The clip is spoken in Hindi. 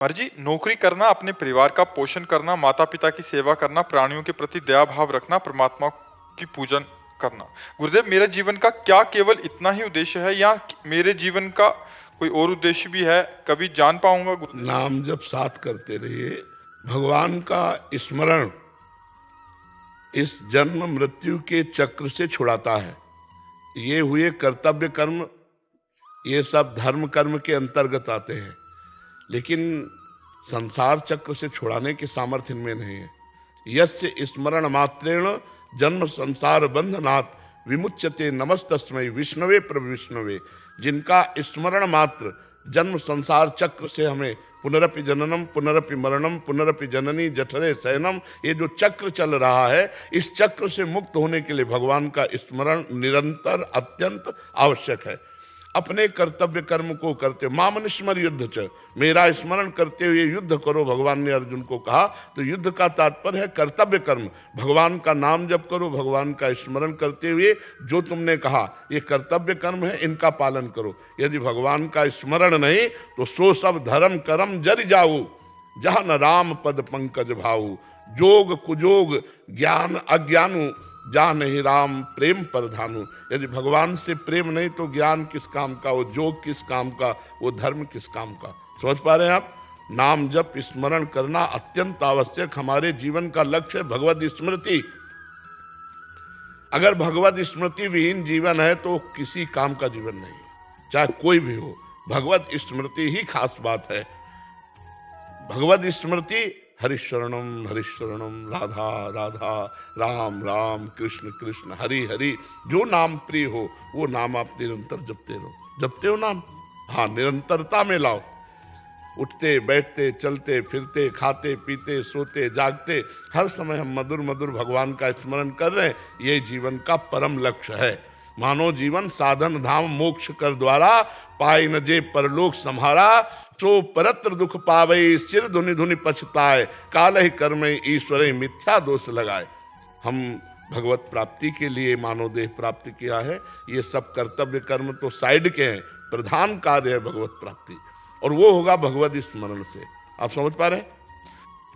मर्जी नौकरी करना, अपने परिवार का पोषण करना, माता पिता की सेवा करना, प्राणियों के प्रति दया भाव रखना, परमात्मा की पूजन करना। गुरुदेव, मेरे जीवन का क्या केवल इतना ही उद्देश्य है या मेरे जीवन का कोई और उद्देश्य भी है? कभी जान पाऊंगा? नाम जब साथ करते रहिए। भगवान का स्मरण इस जन्म मृत्यु के चक्र से छुड़ाता है। ये हुए कर्तव्य कर्म, ये सब धर्म कर्म के अंतर्गत आते हैं, लेकिन संसार चक्र से छुड़ाने की सामर्थ्य इनमें नहीं है। यस्य स्मरण मात्रेण जन्म संसार बंधनात् विमुच्यते नमस्तस्मै विष्णवे प्रविष्णवे। जिनका स्मरण मात्र जन्म संसार चक्र से हमें पुनरपि जननम पुनरपि मरणम पुनरपि जननी जठरे शयनम, ये जो चक्र चल रहा है, इस चक्र से मुक्त होने के लिए भगवान का स्मरण निरंतर अत्यंत आवश्यक है। अपने कर्तव्य कर्म को करते, मामन स्मर युद्ध च, मेरा स्मरण करते हुए युद्ध करो, भगवान ने अर्जुन को कहा। तो युद्ध का तात्पर्य है कर्तव्य कर्म। भगवान का नाम जप करो, भगवान का स्मरण करते हुए जो तुमने कहा ये कर्तव्य कर्म है, इनका पालन करो। यदि भगवान का स्मरण नहीं तो सो सब धर्म कर्म जरि जाऊ, जहाँ न राम पद पंकज भाऊ। जोग कुजोग ज्ञान अज्ञानु, जा नहीं राम प्रेम परधानु। यदि भगवान से प्रेम नहीं तो ज्ञान किस काम का, वो जोग किस काम का, वो धर्म किस काम का। समझ पा रहे हैं आप? नाम जप स्मरण करना अत्यंत आवश्यक। हमारे जीवन का लक्ष्य है भगवद स्मृति। अगर भगवद स्मृति विहीन जीवन है तो किसी काम का जीवन नहीं, चाहे कोई भी हो। भगवद स्मृति ही खास बात है। भगवद स्मृति हरिशरणम हरिशरणम, राधा राधा, राम राम, कृष्ण कृष्ण, हरि हरि। जो नाम प्रिय हो वो नाम आप निरंतर जपते रहो। जपते हो नाम? हाँ, निरंतरता में लाओ। उठते बैठते चलते फिरते खाते पीते सोते जागते हर समय हम मधुर मधुर भगवान का स्मरण कर रहे हैं। ये जीवन का परम लक्ष्य है। मानो जीवन साधन धाम मोक्ष कर द्वारा, पाए न जे परलोक सम्हारा। सो परत्र दुख पावे, सिर धुनि धुनि पछताए, काल ही कर्म ईश्वर मिथ्या दोष लगाए। हम भगवत प्राप्ति के लिए मानव देह प्राप्ति किया है। ये सब कर्तव्य कर्म तो साइड के हैं, प्रधान कार्य है भगवत प्राप्ति, और वो होगा भगवत स्मरण से। आप समझ पा रहे हैं?